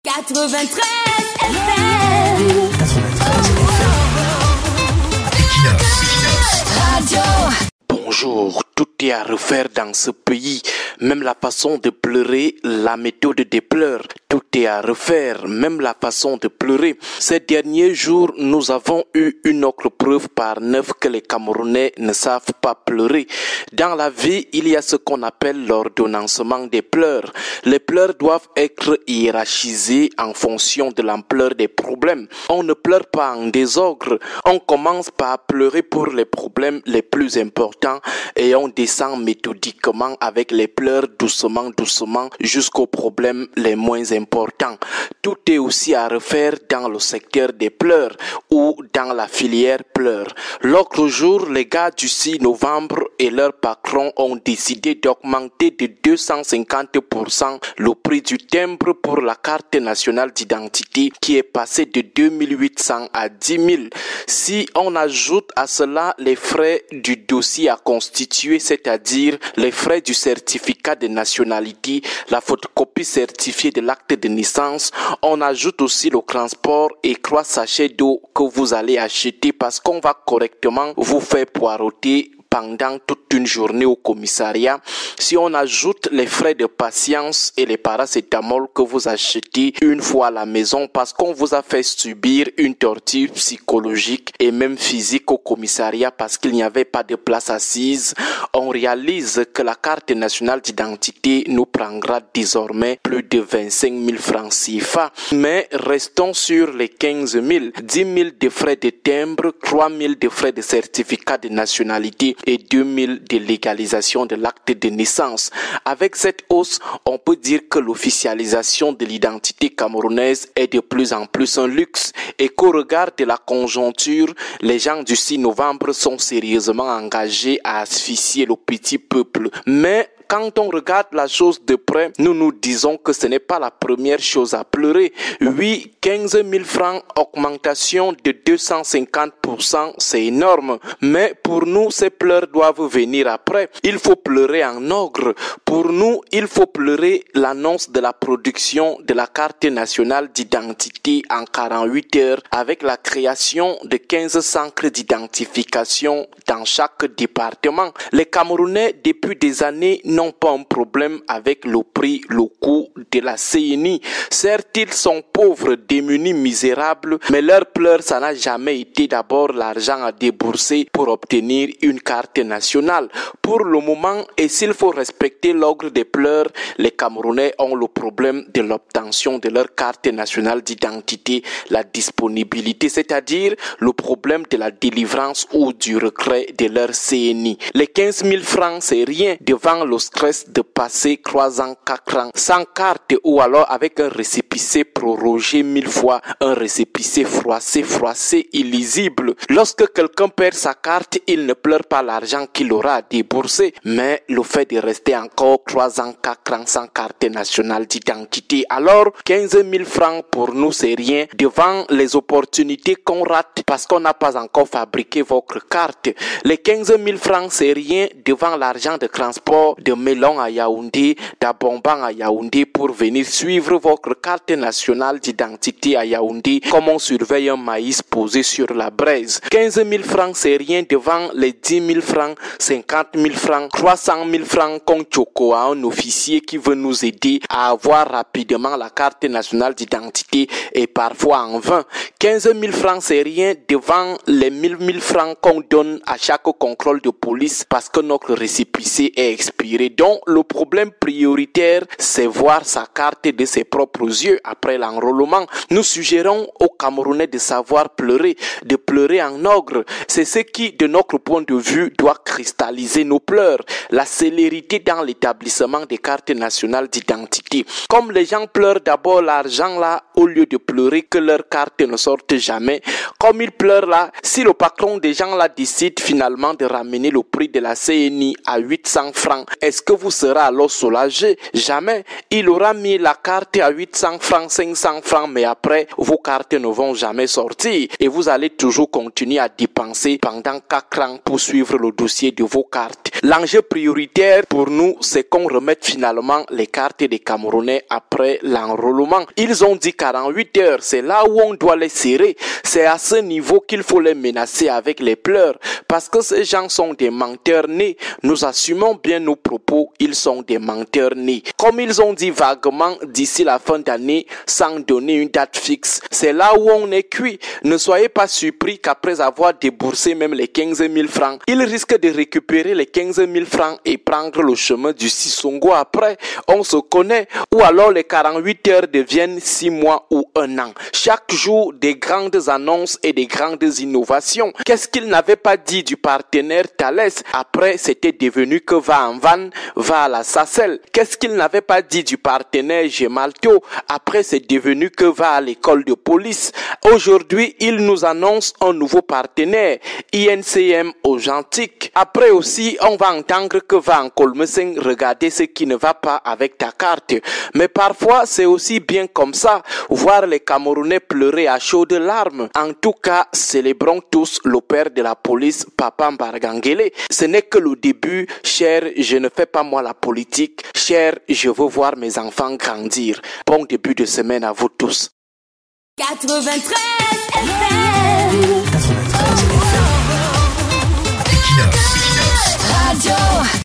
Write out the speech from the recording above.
93 FM. 93 FM. Radio. Bonjour, tout est à refaire dans ce pays, même la façon de pleurer, la méthode des pleurs. Tout est à refaire, même la façon de pleurer. Ces derniers jours, nous avons eu une autre preuve par 9 que les Camerounais ne savent pas pleurer. Dans la vie, il y a ce qu'on appelle l'ordonnancement des pleurs. Les pleurs doivent être hiérarchisés en fonction de l'ampleur des problèmes. On ne pleure pas en désordre. On commence par pleurer pour les problèmes les plus importants et on descend méthodiquement avec les pleurs doucement jusqu'aux problèmes les moins importants. Tout est aussi à refaire dans le secteur des pleurs ou dans la filière pleurs. L'autre jour, les gars du 6 novembre et leur patron ont décidé d'augmenter de 250% le prix du timbre pour la carte nationale d'identité qui est passé de 2800 à 10 000. Si on ajoute à cela les frais du dossier à constituer, c'est-à-dire les frais du certificat de nationalité, la photocopie certifiée de l'acte de naissance, on ajoute aussi le transport et 3 sachets d'eau que vous allez acheter parce qu'on va correctement vous faire poireauter pendant toute une journée au commissariat. Si on ajoute les frais de patience et les paracétamol que vous achetez une fois à la maison parce qu'on vous a fait subir une torture psychologique et même physique au commissariat parce qu'il n'y avait pas de place assise, on réalise que la carte nationale d'identité nous prendra désormais plus de 25 000 francs CFA. Mais restons sur les 15 000, 10 000 de frais de timbre, 3 000 de frais de certificat de nationalité et 2 000 de légalisation de l'acte de naissance. Avec cette hausse, on peut dire que l'officialisation de l'identité camerounaise est de plus en plus un luxe et qu'au regard de la conjoncture, les gens du 6 novembre sont sérieusement engagés à asphyxier le petit peuple. Mais quand on regarde la chose de près, nous nous disons que ce n'est pas la première chose à pleurer. Oui, 15 000 francs, augmentation de 250%, c'est énorme. Mais pour nous, ces pleurs doivent venir après. Il faut pleurer en ogre. Pour nous, il faut pleurer l'annonce de la production de la carte nationale d'identité en 48 heures avec la création de 15 centres d'identification dans chaque département. Les Camerounais, depuis des années, n'ont pas un problème avec le prix, le coût de la CNI. Certes, ils sont pauvres, démunis, misérables, mais leur pleur, ça n'a jamais été d'abord l'argent à débourser pour obtenir une carte nationale. Pour le moment, et s'il faut respecter l'ordre des pleurs, les Camerounais ont le problème de l'obtention de leur carte nationale d'identité, la disponibilité, c'est-à-dire le problème de la délivrance ou du retrait de leur CNI. Les 15 000 francs, c'est rien devant le stress de passer 3 ans, 4 ans sans carte ou alors avec un récépissé prorogé 1000 fois, un récépissé froissé, illisible. Lorsque quelqu'un perd sa carte, il ne pleure pas l'argent qu'il aura à débourser, mais le fait de rester encore 3 ans, 4 ans sans carte nationale d'identité. Alors, 15 000 francs pour nous, c'est rien devant les opportunités qu'on rate parce qu'on n'a pas encore fabriqué votre carte. Les 15 000 francs, c'est rien devant l'argent de transport de Melon à Yaoundé, d'Abomban à Yaoundé pour venir suivre votre carte nationale d'identité à Yaoundé comme on surveille un maïs posé sur la braise. 15 000 francs, c'est rien devant les 10 000 francs, 50 000 francs, 300 000 francs qu'on choco à un officier qui veut nous aider à avoir rapidement la carte nationale d'identité et parfois en vain. 15 000 francs, c'est rien devant les 1000 francs qu'on donne à chaque contrôle de police parce que notre récépissé est expiré. Donc, le problème prioritaire, c'est voir sa carte de ses propres yeux après l'enrôlement. Nous suggérons aux Camerounais de savoir pleurer, de pleurer en ogre. C'est ce qui, de notre point de vue, doit cristalliser nos pleurs. La célérité dans l'établissement des cartes nationales d'identité. Comme les gens pleurent d'abord l'argent là, au lieu de pleurer que leur carte ne sorte jamais, comme ils pleurent là, si le patron des gens là décide finalement de ramener le prix de la CNI à 800 francs, est-ce que vous serez alors soulagé? Jamais. Il aura mis la carte à 800 francs, 500 francs, mais après, vos cartes ne vont jamais sortir et vous allez toujours continuer à dépenser pendant 4 ans pour suivre le dossier de vos cartes. L'enjeu prioritaire pour nous, c'est qu'on remette finalement les cartes des Camerounais après l'enrôlement. Ils ont dit 48 heures, c'est là où on doit les serrer. C'est à ce niveau qu'il faut les menacer avec les pleurs, parce que ces gens sont des menteurs nés. Nous assumons bien nos propos, ils sont des menteurs nés. Comme ils ont dit vaguement d'ici la fin d'année, sans donner une date fixe, c'est là où on est cuit. Ne soyez pas surpris qu'après avoir déboursé même les 15 000 francs, ils risquent de récupérer les 15 000 francs et prendre le chemin du Sissongo après. On se connaît. Ou alors les 48 heures deviennent 6 mois ou 1 an. Chaque jour, des grandes annonces et des grandes innovations. Qu'est-ce qu'il n'avait pas dit du partenaire Thales? Après, c'était devenu que va en van, va à la Sacelle. Qu'est-ce qu'il n'avait pas dit du partenaire Gemalto? Après, c'est devenu que va à l'école de police. Aujourd'hui, il nous annonce un nouveau partenaire, INCM au Gentique. Après aussi, on va entendre que va en Kolmeseng regarder ce qui ne va pas avec ta carte. Mais parfois, c'est aussi bien comme ça, voir les Camerounais pleurer à chaudes larmes. En tout cas, célébrons tous le père de la police, Papa Mbargangele. Ce n'est que le début. Cher, je ne fais pas moi la politique. Cher, je veux voir mes enfants grandir. Bon début de semaine à vous tous. 93